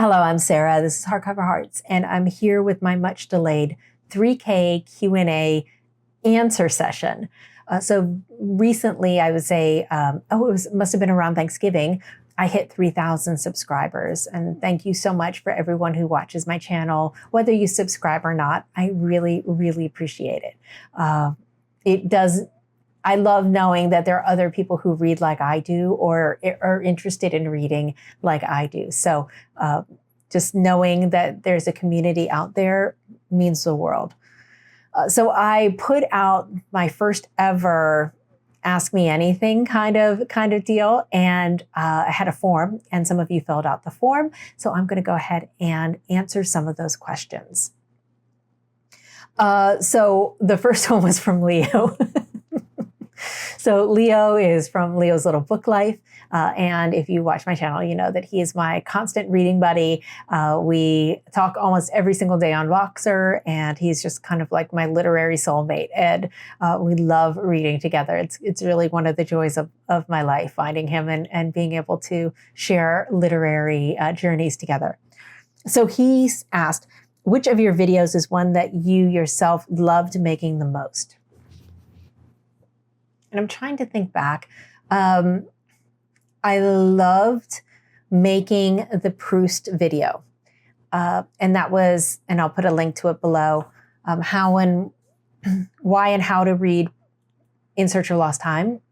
Hello, I'm Sarah. This is Hardcover Hearts, and I'm here with my much delayed 3K Q&A answer session. So recently, I would say, must have been around Thanksgiving, I hit 3,000 subscribers. And thank you so much for everyone who watches my channel, whether you subscribe or not. I really, really appreciate it. I love knowing that there are other people who read like I do or are interested in reading like I do. So just knowing that there's a community out there means the world. So I put out my first ever Ask Me Anything kind of deal, and I had a form, and some of you filled out the form. So I'm going to go ahead and answer some of those questions. So the first one was from Leo. So Leo is from Leo's Little Book Life. And if you watch my channel, you know that he is my constant reading buddy. We talk almost every single day on Voxer, and he's just kind of like my literary soulmate. And we love reading together. It's really one of the joys of my life, finding him and being able to share literary journeys together. So he's asked, which of your videos is one that you yourself loved making the most? And I'm trying to think back. I loved making the Proust video. And that was, and I'll put a link to it below, why and how to read In Search of Lost Time.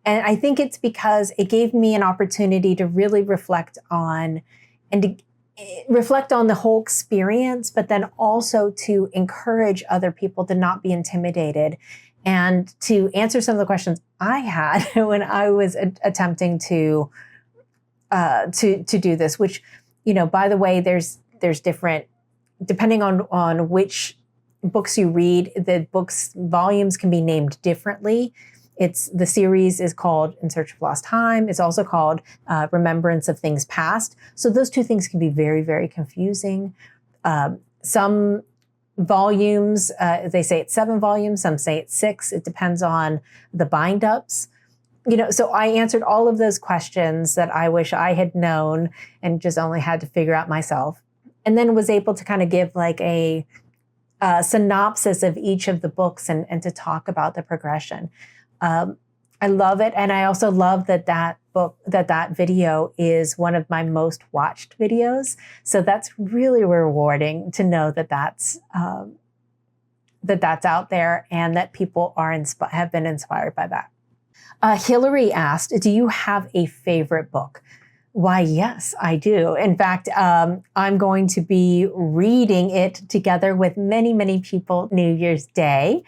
And I think it's because it gave me an opportunity to really reflect on the whole experience, but then also to encourage other people to not be intimidated and to answer some of the questions I had when I was attempting to do this, which, you know, by the way, there's different, depending on which books you read, the books volumes can be named differently. The series is called In Search of Lost Time. It's also called Remembrance of Things Past. So those two things can be very, very confusing. Some volumes, they say it's 7 volumes, some say it's 6. It depends on the bind-ups. You know, so I answered all of those questions that I wish I had known and just only had to figure out myself. And then was able to kind of give like a synopsis of each of the books and to talk about the progression. I love it. And I also love that video is one of my most watched videos. So that's really rewarding to know that that's out there and that people have been inspired by that. Hillary asked, do you have a favorite book? Why, yes, I do. In fact, I'm going to be reading it together with many, many people New Year's Day.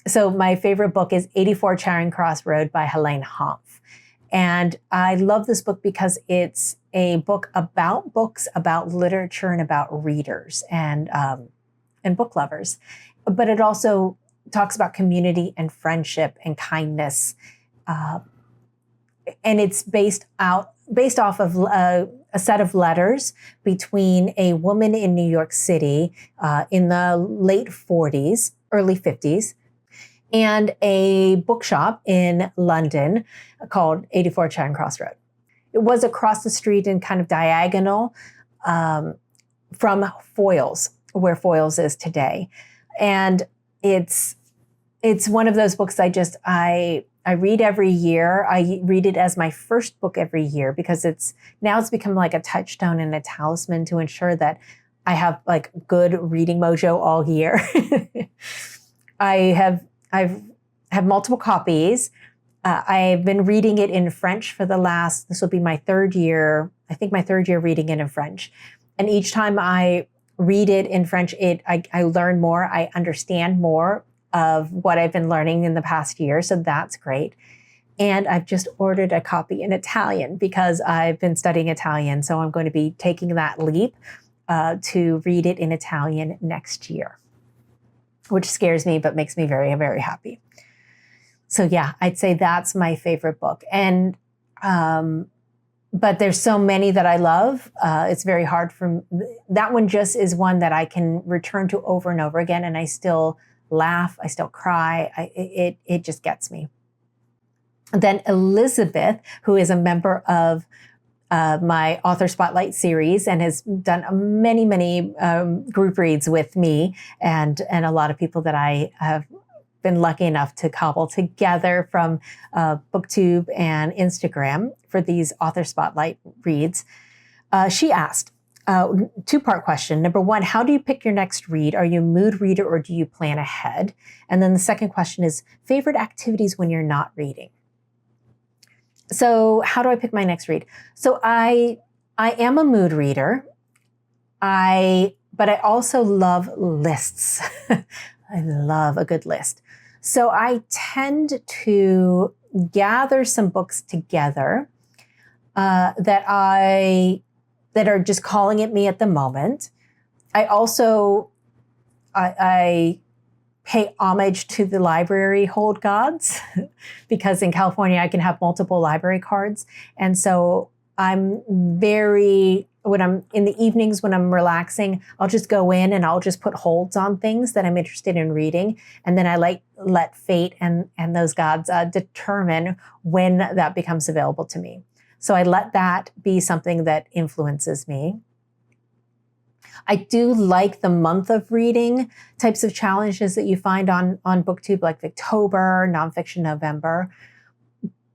So my favorite book is 84 Charing Cross Road by Helene Hanff. And I love this book because it's a book about books, about literature, and about readers and book lovers. But it also talks about community and friendship and kindness. And it's based off of a set of letters between a woman in New York City in the late 40s, early 50s, and a bookshop in London called 84 Charing Cross Road. It was across the street and kind of diagonal from Foyles, where Foyles is today. And it's one of those books I read every year. I read it as my first book every year because it's become like a touchstone and a talisman to ensure that I have like good reading mojo all year. I've multiple copies. I've been reading it in French for this will be my 3rd year. I think my 3rd year reading it in French. And each time I read it in French, I learn more. I understand more of what I've been learning in the past year. So that's great. And I've just ordered a copy in Italian because I've been studying Italian. So I'm going to be taking that leap to read it in Italian next year, which scares me, but makes me very, very happy. So yeah, I'd say that's my favorite book. And, but there's so many that I love. It's very hard that one just is one that I can return to over and over again. And I still laugh, I still cry. It just gets me. Then Elizabeth, who is a member of my Author Spotlight series and has done many group reads with me and a lot of people that I have been lucky enough to cobble together from BookTube and Instagram for these Author Spotlight reads. She asked, two-part question. Number one, how do you pick your next read? Are you a mood reader or do you plan ahead? And then the second question is favorite activities when you're not reading. So how do I pick my next read? So I am a mood reader. But I also love lists. I love a good list. So I tend to gather some books together that are just calling at me at the moment. I also I pay homage to the library hold gods because in California I can have multiple library cards, and so when I'm in the evenings when I'm relaxing, I'll just go in and I'll just put holds on things that I'm interested in reading. And then I let fate and those gods determine when that becomes available to me. So I let that be something that influences me. I do like the month of reading types of challenges that you find on BookTube, like Booktober, Nonfiction November.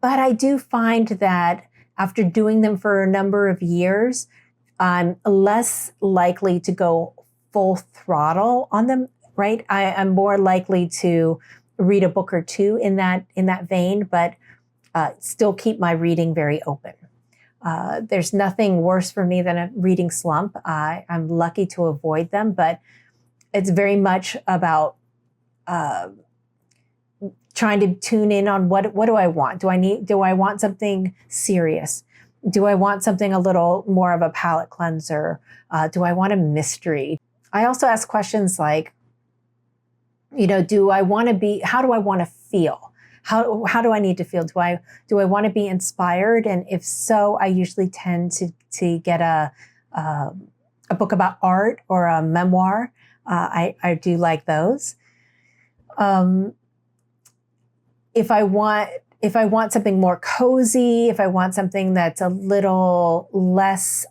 But I do find that after doing them for a number of years, I'm less likely to go full throttle on them, right? I'm more likely to read a book or two in that vein, but still keep my reading very open. There's nothing worse for me than a reading slump. I'm lucky to avoid them, but it's very much about trying to tune in on what do I want? Do I want something serious? Do I want something a little more of a palate cleanser? Do I want a mystery? I also ask questions like, how do I want to feel? How do I need to feel? Do I want to be inspired? And if so, I usually tend to get a book about art or a memoir. I do like those. If I want something more cozy, if I want something that's a little less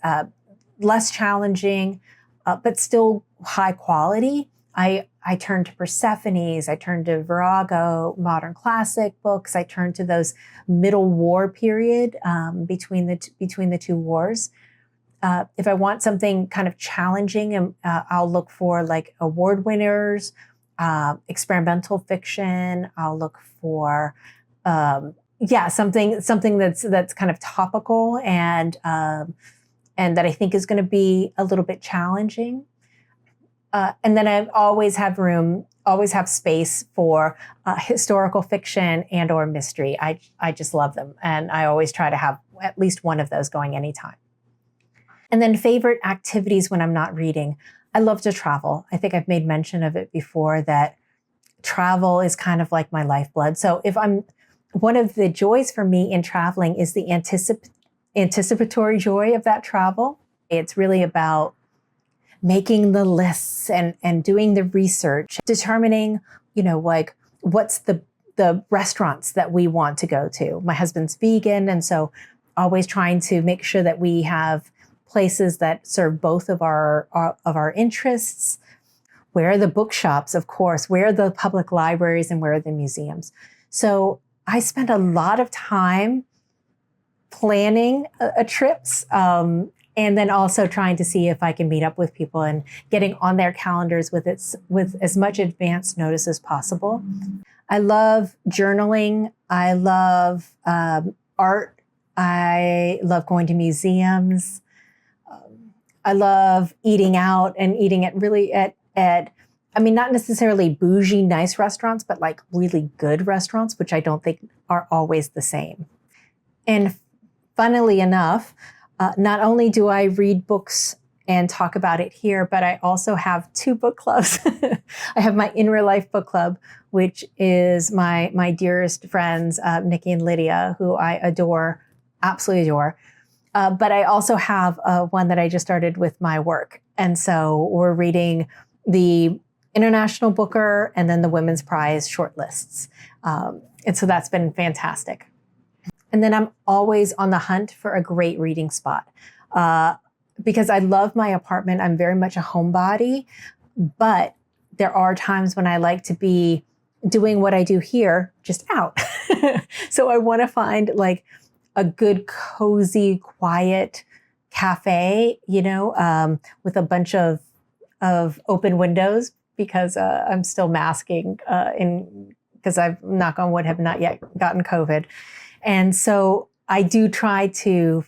challenging, but still high quality, I turn to Persephone's, I turn to Virago, modern classic books. I turn to those middle war period between the two wars. If I want something kind of challenging, I'll look for like award winners, experimental fiction. I'll look for something that's kind of topical and that I think is going to be a little bit challenging. And then I always have space for historical fiction and or mystery. I just love them. And I always try to have at least one of those going anytime. And then favorite activities when I'm not reading. I love to travel. I think I've made mention of it before that travel is kind of like my lifeblood. So one of the joys for me in traveling is the anticipatory joy of that travel. It's really about making the lists and doing the research, determining, like what's the restaurants that we want to go to. My husband's vegan, and so always trying to make sure that we have places that serve both of our interests. Where are the bookshops, of course? Where are the public libraries and where are the museums? So I spend a lot of time planning trips, and then also trying to see if I can meet up with people and getting on their calendars with as much advance notice as possible. I love journaling. I love art. I love going to museums. I love eating out and eating not necessarily bougie, nice restaurants, but like really good restaurants, which I don't think are always the same. And funnily enough, not only do I read books and talk about it here, but I also have two book clubs. I have my In Real Life book club, which is my dearest friends, Nikki and Lydia, who I adore, absolutely adore. But I also have one that I just started with my work. And so we're reading the International Booker and then the Women's Prize shortlists. And so that's been fantastic. And then I'm always on the hunt for a great reading spot. Because I love my apartment. I'm very much a homebody, but there are times when I like to be doing what I do here, just out. So I want to find like a good, cozy, quiet cafe, with a bunch of open windows, because I'm still masking because I've, knock on wood, have not yet gotten COVID. And so I do try to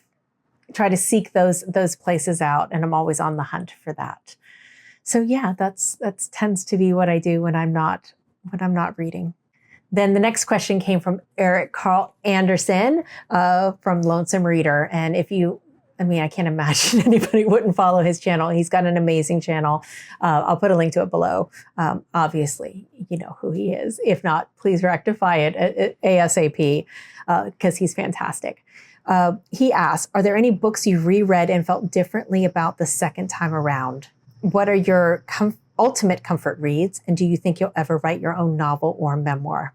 seek those places out, and I'm always on the hunt for that. So yeah, that's tends to be what I do when I'm not reading. Then the next question came from Eric Carl Anderson from Lonesome Reader. And I can't imagine anybody wouldn't follow his channel. He's got an amazing channel. I'll put a link to it below. Obviously, you know who he is. If not, please rectify it ASAP, because he's fantastic. He asked, are there any books you reread and felt differently about the second time around? What are your ultimate comfort reads? And do you think you'll ever write your own novel or memoir?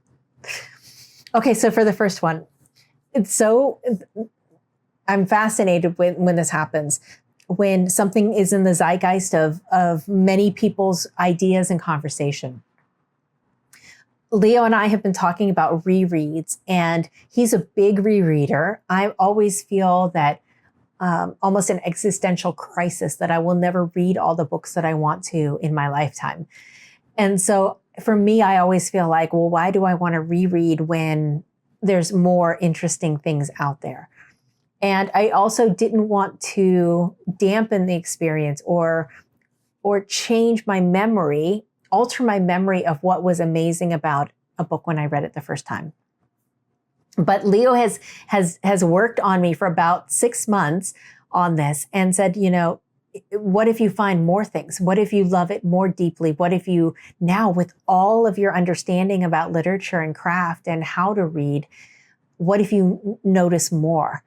Okay, so for the first one, I'm fascinated when this happens, when something is in the zeitgeist of many people's ideas and conversation. Leo and I have been talking about rereads, and he's a big rereader. I always feel that almost an existential crisis that I will never read all the books that I want to in my lifetime. And so for me, I always feel like, well, why do I want to reread when there's more interesting things out there? And I also didn't want to dampen the experience or change my memory, alter my memory of what was amazing about a book when I read it the first time. But Leo has worked on me for about 6 months on this and said, what if you find more things? What if you love it more deeply? What if you now, with all of your understanding about literature and craft and how to read, what if you notice more?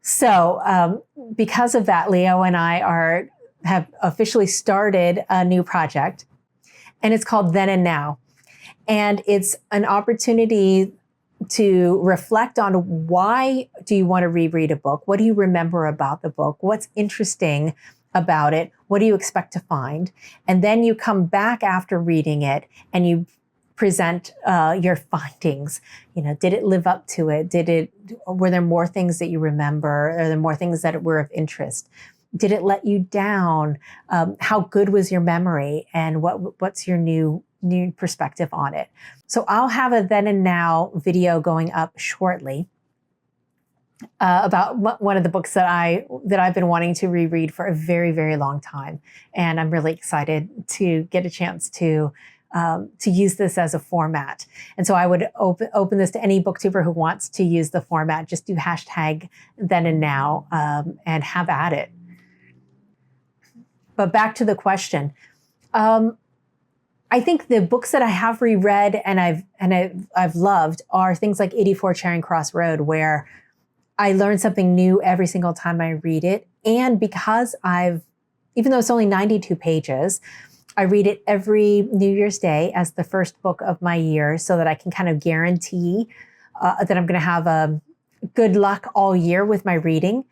So because of that, Leo and I have officially started a new project, and it's called Then and Now. And it's an opportunity to reflect on, why do you want to reread a book? What do you remember about the book? What's interesting about it? What do you expect to find? And then you come back after reading it and you present your findings. Did it live up to it? Were there more things that you remember? Are there more things that were of interest? Did it let you down? How good was your memory? And what's your new perspective on it? So I'll have a Then and Now video going up shortly about one of the books that I've been wanting to reread for a very, very long time. And I'm really excited to get a chance to use this as a format. And so I would open this to any booktuber who wants to use the format. Just do hashtag Then and Now and have at it. But back to the question. I think the books that I have reread and I've loved are things like 84 Charing Cross Road, where I learn something new every single time I read it. And because even though it's only 92 pages, I read it every New Year's Day as the first book of my year, so that I can kind of guarantee that I'm going to have good luck all year with my reading.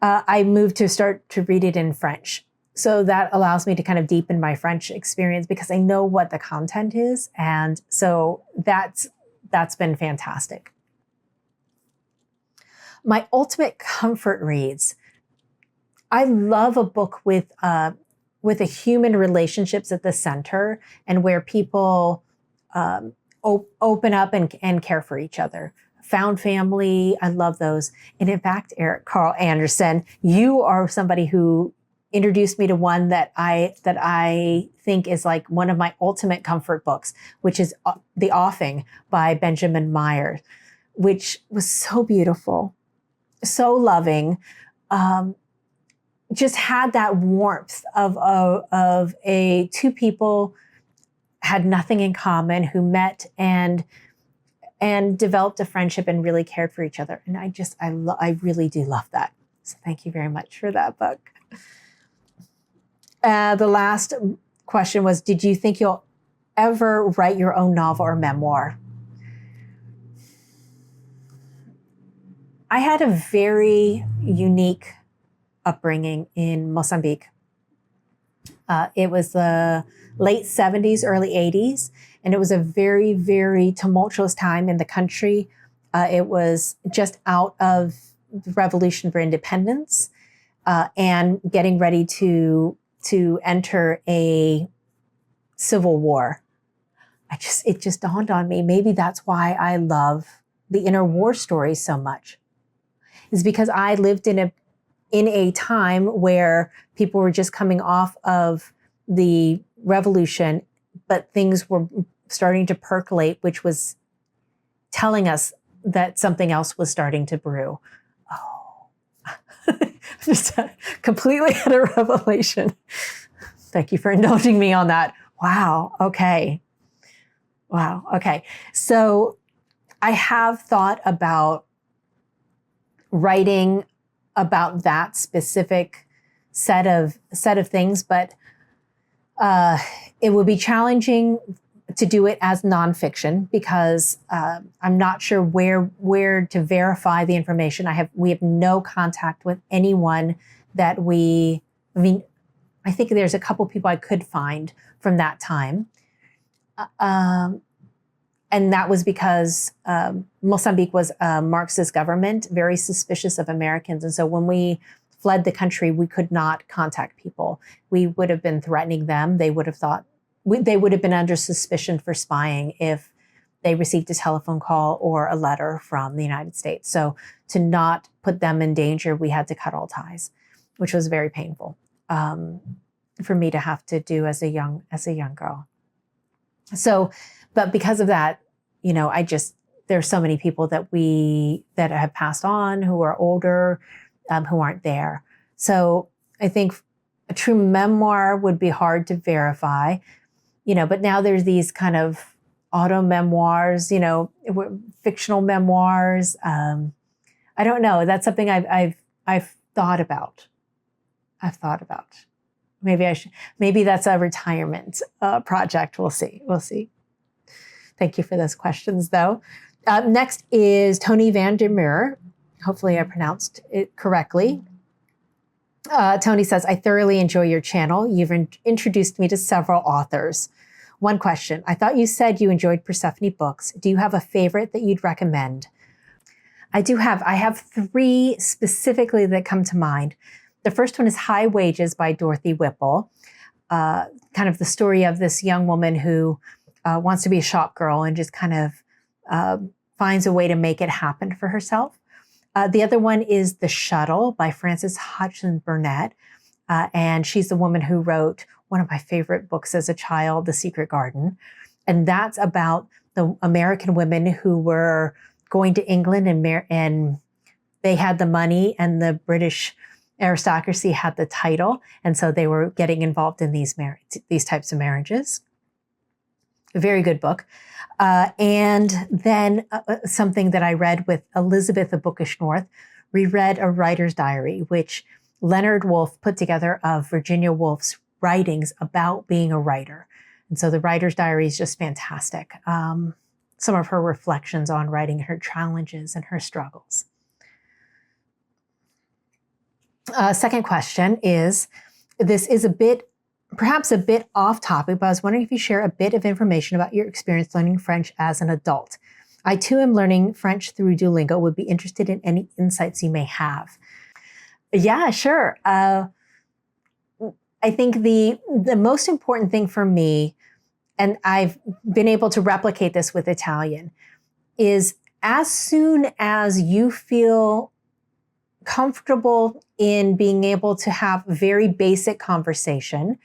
I moved to start to read it in French. So that allows me to kind of deepen my French experience, because I know what the content is. And so that's been fantastic. My ultimate comfort reads. I love a book with a human relationships at the center, and where people open up and care for each other. Found family, I love those. And in fact, Eric Carl Anderson, you are somebody who introduced me to one that I think is like one of my ultimate comfort books, which is The Offing by Benjamin Myers, which was so beautiful, so loving. Just had that warmth of two people had nothing in common, who met and developed a friendship and really cared for each other. And I really do love that. So thank you very much for that book. The last question was, did you think you'll ever write your own novel or memoir? I had a very unique upbringing in Mozambique. It was the late 70s, early 80s, and it was a very, very tumultuous time in the country. It was just out of the Revolution for Independence and getting ready to enter a civil war. It just dawned on me, maybe that's why I love the interwar stories so much, is because I lived in a time where people were just coming off of the revolution, but things were starting to percolate, which was telling us that something else was starting to brew. Oh, just completely had a revelation. Thank you for indulging me on that. Wow. Okay. Wow. Okay. So I have thought about writing about that specific set of things, but it would be challenging to do it as nonfiction because I'm not sure where to verify the information. We have no contact with anyone that I think there's a couple people I could find from that time. And that was because Mozambique was a Marxist government, very suspicious of Americans. And so when we fled the country, we could not contact people. We would have been threatening them. They would have thought, they would have been under suspicion for spying if they received a telephone call or a letter from the United States. So to not put them in danger, we had to cut all ties, which was very painful for me to have to do as a young girl. So, but because of that, there's so many people that have passed on who are older, who aren't there. So I think a true memoir would be hard to verify, but now there's these kind of auto memoirs, fictional memoirs. I don't know. That's something I've thought about. Maybe that's a retirement project. We'll see. Thank you for those questions, though. Next is Toni Van Der Moere. Hopefully I pronounced it correctly. Toni says, I thoroughly enjoy your channel. You've introduced me to several authors. One question. I thought you said you enjoyed Persephone books. Do you have a favorite that you'd recommend? I have 3 specifically that come to mind. The first one is High Wages by Dorothy Whipple. Kind of the story of this young woman who wants to be a shop girl and just kind of finds a way to make it happen for herself. The other one is The Shuttle by Frances Hodgson Burnett. And she's the woman who wrote one of my favorite books as a child, The Secret Garden. And that's about the American women who were going to England and they had the money and the British aristocracy had the title. And so they were getting involved in these types of marriages. A very good book. And then something that I read with Elizabeth of Bookish North, reread A Writer's Diary, which Leonard Woolf put together of Virginia Woolf's writings about being a writer. And so The Writer's Diary is just fantastic. Some of her reflections on writing, her challenges and her struggles. Second question is, this is perhaps a bit off topic, but I was wondering if you share a bit of information about your experience learning French as an adult. I too am learning French through Duolingo, would be interested in any insights you may have. Yeah, sure. I think the most important thing for me, and I've been able to replicate this with Italian, is as soon as you feel comfortable in being able to have very basic conversation.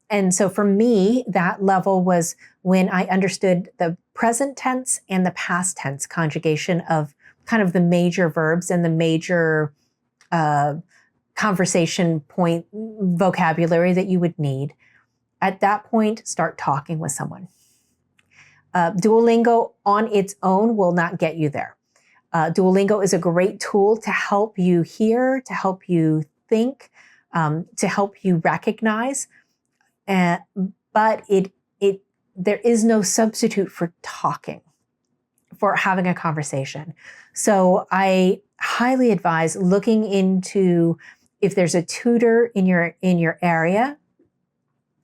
And so for me, that level was when I understood the present tense and the past tense conjugation of kind of the major verbs and the major conversation point vocabulary that you would need. At that point, start talking with someone. Duolingo on its own will not get you there. Duolingo is a great tool to help you hear, to help you think, to help you recognize. But there is no substitute for talking. for having a conversation. So I highly advise looking into if there's a tutor in your area,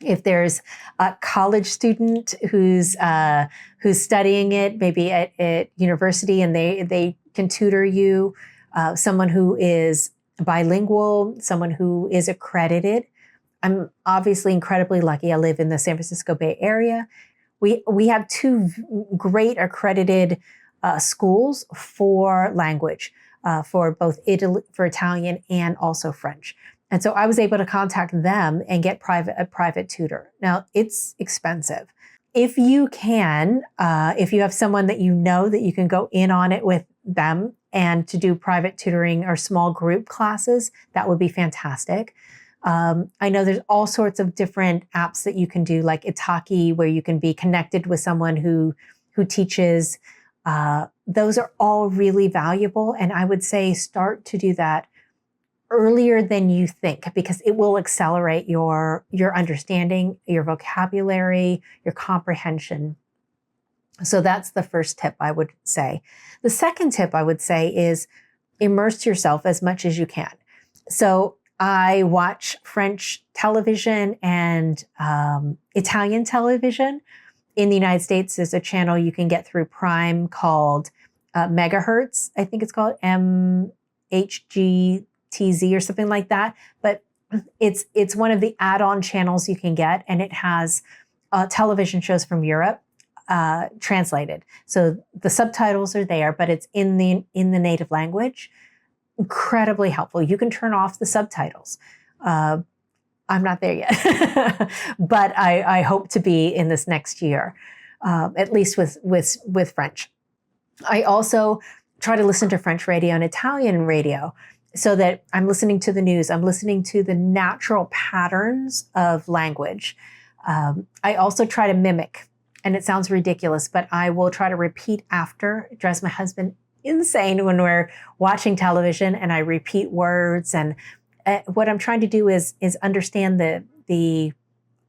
if there's a college student who's studying it, maybe at university, and they can tutor you, someone who is bilingual, someone who is accredited. I'm obviously incredibly lucky. I live in the San Francisco Bay Area. We have two great accredited schools for language, for both for Italian and also French. And so I was able to contact them and get a private tutor. Now, it's expensive. If you can, if you have someone that you know that you can go in on it with them and to do private tutoring or small group classes, that would be fantastic. I know there's all sorts of different apps that you can do, like Italki, where you can be connected with someone who teaches. Those are all really valuable. And I would say start to do that earlier than you think, because it will accelerate your understanding, your vocabulary, your comprehension. So that's the first tip I would say. The second tip I would say is immerse yourself as much as you can. So I watch French television and Italian television. In the United States, there's a channel you can get through Prime called Megahertz. I think it's called MHGTZ or something like that. But it's one of the add-on channels you can get, and it has television shows from Europe translated. So the subtitles are there, but it's in the native language. Incredibly helpful. You can turn off the subtitles. I'm not there yet, but I hope to be in this next year, at least with French. I also try to listen to French radio and Italian radio so that I'm listening to the news. I'm listening to the natural patterns of language. I also try to mimic, and it sounds ridiculous, but I will try to repeat after. It drives my husband insane when we're watching television and I repeat words. And what I'm trying to do is understand the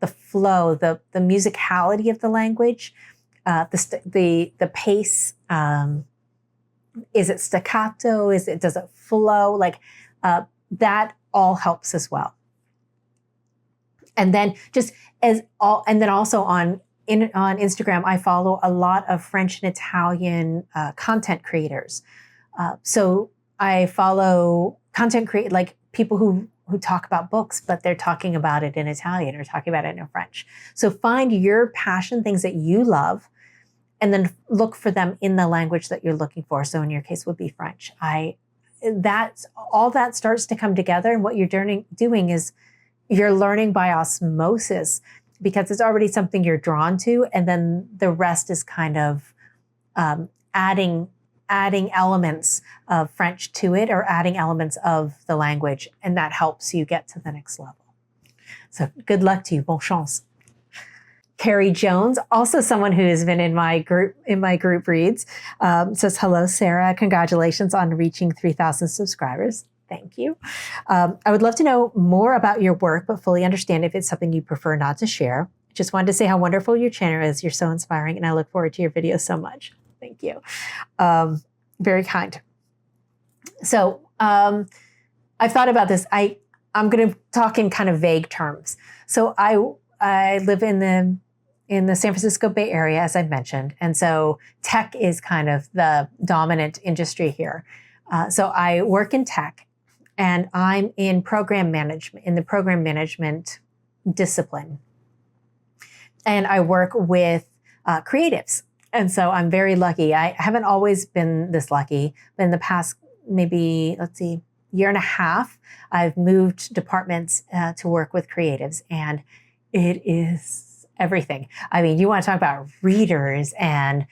flow, the musicality of the language, the pace. Is it staccato? Does it flow? Like that all helps as well. And then also on Instagram, I follow a lot of French and Italian content creators. So I follow like people who talk about books, but they're talking about it in Italian or talking about it in French. So find your passion, things that you love, and then look for them in the language that you're looking for. So in your case would be French. That's all that starts to come together. And what you're doing is you're learning by osmosis, because it's already something you're drawn to. And then the rest is kind of adding elements of French to it, or adding elements of the language. And that helps you get to the next level. So good luck to you. Bon chance. Carrie Jones, also someone who has been in my group reads, says, hello, Sarah. Congratulations on reaching 3,000 subscribers. Thank you. I would love to know more about your work, but fully understand if it's something you prefer not to share. Just wanted to say how wonderful your channel is. You're so inspiring, and I look forward to your videos so much. Thank you. Very kind. So I've thought about this. I'm going to talk in kind of vague terms. So I live in the San Francisco Bay Area, as I mentioned, and so tech is kind of the dominant industry here. So I work in tech, and I'm in program management, in the program management discipline. And I work with creatives. And so I'm very lucky. I haven't always been this lucky, but in the past, maybe, year and a half, I've moved departments to work with creatives, and it is everything. I mean, you want to talk about readers and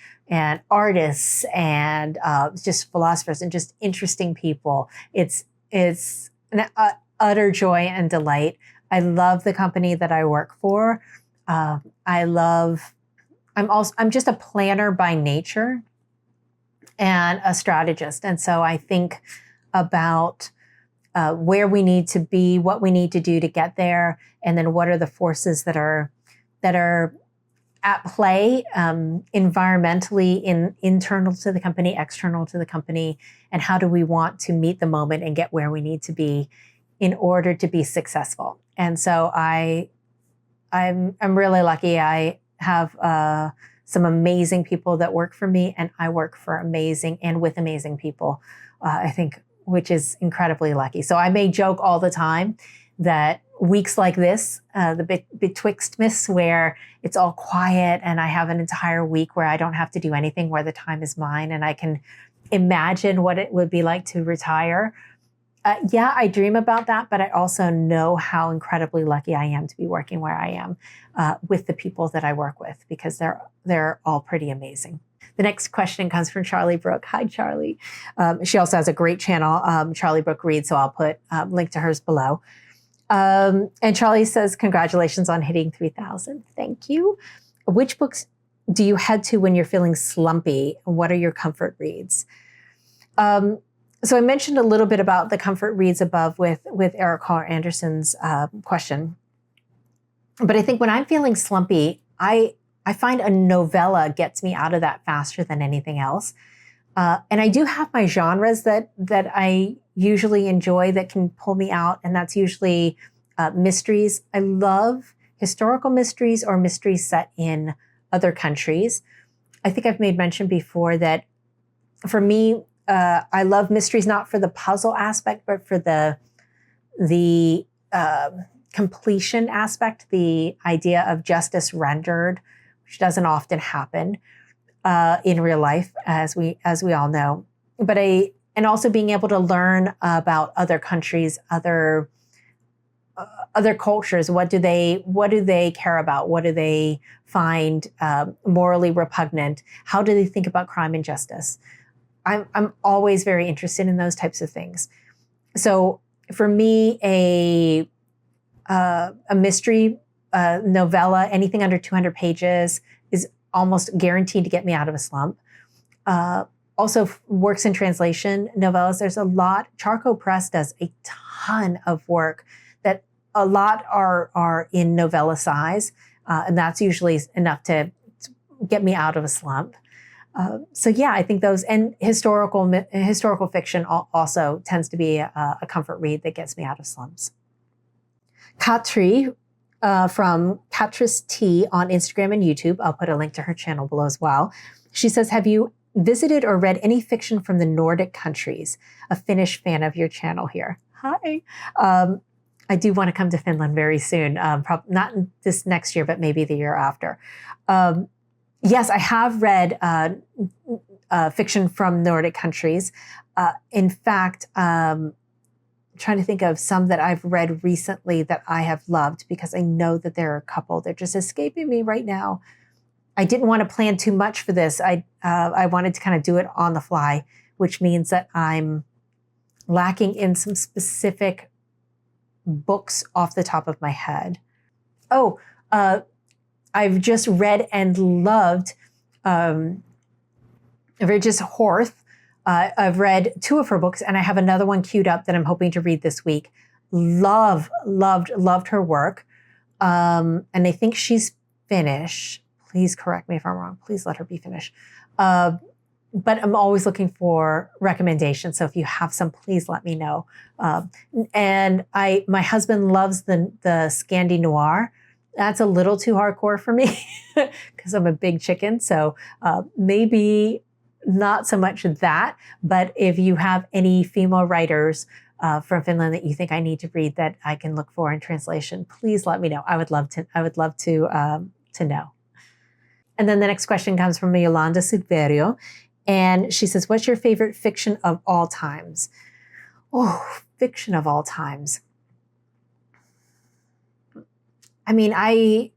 artists and just philosophers and just interesting people. It's an utter joy and delight. I love the company that I work for. I'm just a planner by nature and a strategist. And so I think about where we need to be, what we need to do to get there, and then what are the forces that are at play environmentally, internal to the company, external to the company, and how do we want to meet the moment and get where we need to be in order to be successful. And so I'm really lucky. I have some amazing people that work for me, and I work for amazing and with amazing people, I think, which is incredibly lucky. So I may joke all the time that weeks like this, the betwixtmas, where it's all quiet and I have an entire week where I don't have to do anything, where the time is mine and I can imagine what it would be like to retire. Yeah, I dream about that, but I also know how incredibly lucky I am to be working where I am with the people that I work with, because they're all pretty amazing. The next question comes from Charlie Brooke. Hi, Charlie. She also has a great channel, Charlie Brooke Reads, so I'll put a link to hers below. And Charlie says, congratulations on hitting 3,000. Thank you. Which books do you head to when you're feeling slumpy? What are your comfort reads? So I mentioned a little bit about the comfort reads above with Eric Carr Anderson's question. But I think when I'm feeling slumpy, I find a novella gets me out of that faster than anything else. And I do have my genres that I usually enjoy that can pull me out. And that's usually mysteries. I love historical mysteries or mysteries set in other countries. I think I've made mention before that for me, I love mysteries, not for the puzzle aspect, but for the completion aspect, the idea of justice rendered, which doesn't often happen in real life, as we all know. But and also being able to learn about other countries, other cultures. What do they care about? What do they find morally repugnant? How do they think about crime and justice? I'm always very interested in those types of things. So for me, a mystery novella, anything under 200 pages, is almost guaranteed to get me out of a slump. Also works in translation novellas. There's a lot. Charco Press does a ton of work that a lot are in novella size, and that's usually enough to get me out of a slump. So yeah, I think those, and historical fiction also tends to be a comfort read that gets me out of slumps. Katri from Catrice T on Instagram and YouTube, I'll put a link to her channel below as well. She says, have you visited or read any fiction from the Nordic countries? A Finnish fan of your channel here. Hi. I do want to come to Finland very soon, not this next year, but maybe the year after. Yes, I have read fiction from Nordic countries. In fact, trying to think of some that I've read recently that I have loved, because I know that there are a couple. They're just escaping me right now. I didn't want to plan too much for this. I wanted to kind of do it on the fly, which means that I'm lacking in some specific books off the top of my head. I've just read and loved Regis Horth. I've read 2 of her books, and I have another one queued up that I'm hoping to read this week. Loved her work. And I think she's Finnish. Please correct me if I'm wrong. Please let her be Finnish. But I'm always looking for recommendations. So if you have some, please let me know. And my husband loves the Scandi Noir. That's a little too hardcore for me because I'm a big chicken. So maybe not so much that, but if you have any female writers from Finland that you think I need to read that I can look for in translation, please let me know. I would love to know. And then the next question comes from Yolanda Silverio. And she says, what's your favorite fiction of all times? Oh, fiction of all times. I mean, I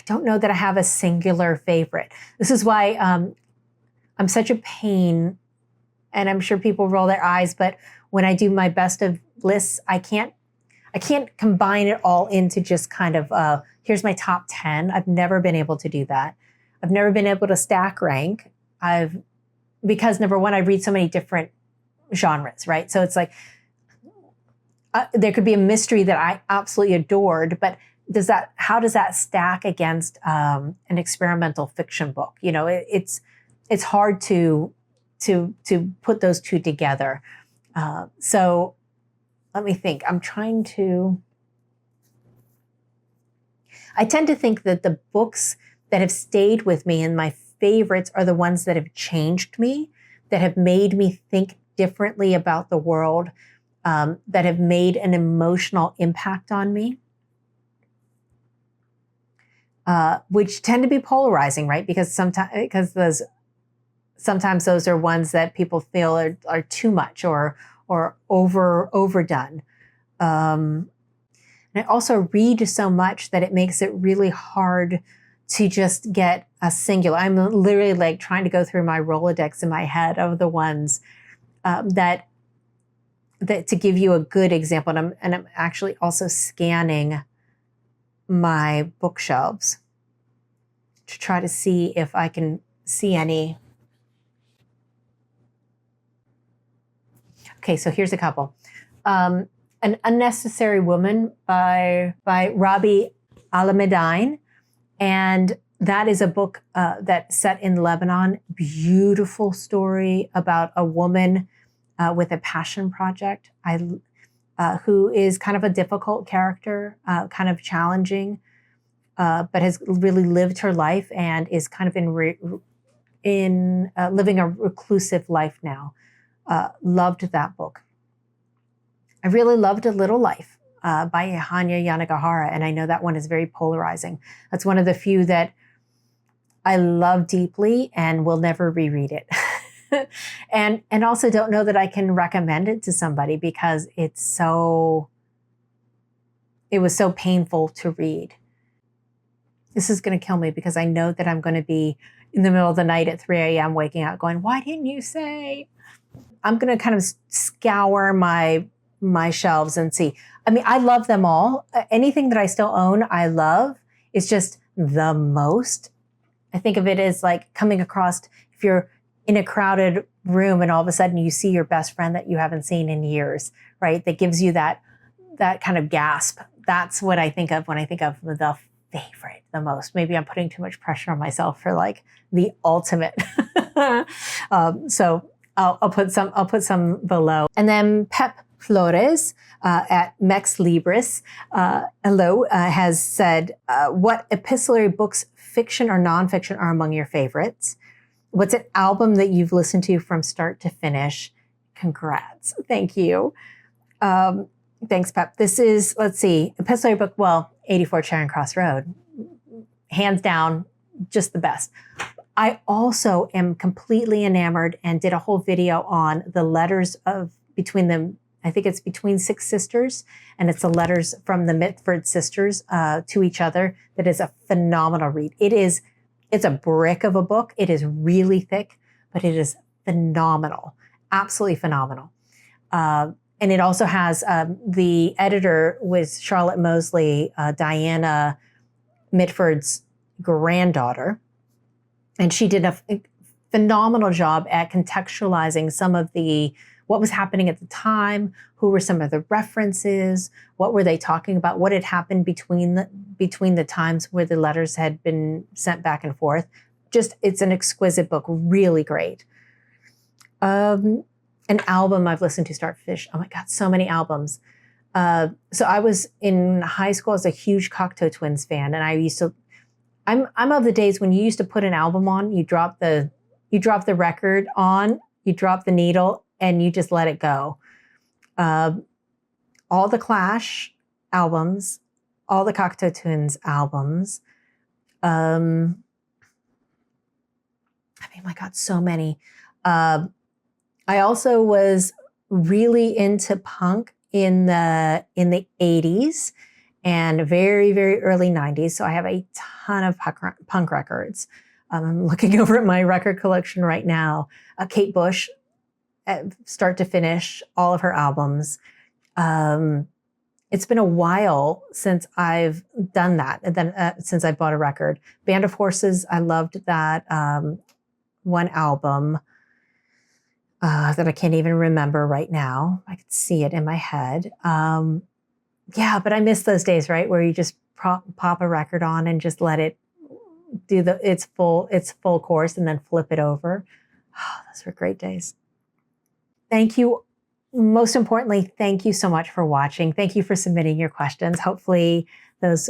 don't know that I have a singular favorite. This is why I'm such a pain, and I'm sure people roll their eyes, but when I do my best of lists, I can't combine it all into just kind of, here's my top 10. I've never been able to do that. I've never been able to stack rank. Because number one, I read so many different genres, right? So it's like, there could be a mystery that I absolutely adored, but how does that stack against an experimental fiction book? You know, it's hard to put those two together. So let me think. I tend to think that the books that have stayed with me and my favorites are the ones that have changed me, that have made me think differently about the world, that have made an emotional impact on me, which tend to be polarizing, right? Because sometimes those are ones that people feel are too much or overdone. And I also read so much that it makes it really hard to just get a singular. I'm literally like trying to go through my Rolodex in my head of the ones that to give you a good example. And I'm actually also scanning my bookshelves to try to see if I can see any. Okay, so here's a couple. An Unnecessary Woman by Rabi Alamedine. And that is a book that's set in Lebanon. Beautiful story about a woman with a passion project who is kind of a difficult character, kind of challenging, but has really lived her life and is kind of living a reclusive life now. Loved that book. I really loved A Little Life by Hanya Yanagihara, and I know that one is very polarizing. That's one of the few that I love deeply and will never reread it. and also don't know that I can recommend it to somebody because it was so painful to read. This is going to kill me because I know that I'm going to be in the middle of the night at 3 a.m. waking up going, why didn't you say? I'm going to kind of scour my shelves and see. I mean, I love them all. Anything that I still own, I love. It's just the most. I think of it as like coming across, if you're in a crowded room and all of a sudden you see your best friend that you haven't seen in years, right? That gives you that kind of gasp. That's what I think of when I think of the favorite, the most. Maybe I'm putting too much pressure on myself for like the ultimate. So I'll put some below. And then Pep Flores at Mex Libris, has said, what epistolary books, fiction or nonfiction, are among your favorites? What's an album that you've listened to from start to finish? Congrats. Thank you. Thanks, Pep. This is, let's see, epistolary book, 84 Charing Cross Road. Hands down, just the best. I also am completely enamored and did a whole video on the letters between them. I think it's Between Six Sisters, and it's the letters from the Mitford sisters to each other. That is a phenomenal read. It's a brick of a book. It is really thick, but it is phenomenal, absolutely phenomenal. And it also has the editor was Charlotte Mosley, Diana Mitford's granddaughter, and she did a phenomenal job at contextualizing some of what was happening at the time, who were some of the references, what were they talking about, what had happened between the times where the letters had been sent back and forth. Just, it's an exquisite book, really great. An album I've listened to start to finish. Oh my God, so many albums. So I was in high school as a huge Cocteau Twins fan, and I'm of the days when you used to put an album on, you drop the record on, you drop the needle, and you just let it go. All the Clash albums, all the Cocteau Twins albums. I mean, my God, so many. I also was really into punk in the 80s and very, very early 90s. So I have a ton of punk records. I'm looking over at my record collection right now. Kate Bush, start to finish, all of her albums. It's been a while since I've done that, and then since I bought a record. Band of Horses, I loved that one album that I can't even remember right now. I could see it in my head. Yeah, but I miss those days, right? Where you just pop a record on and just let it do its full course and then flip it over. Oh, those were great days. Thank you. Most importantly, thank you so much for watching. Thank you for submitting your questions. Hopefully those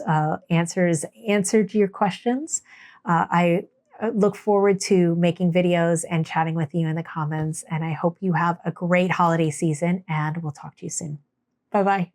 answers answered your questions. I look forward to making videos and chatting with you in the comments. And I hope you have a great holiday season, and we'll talk to you soon. Bye-bye.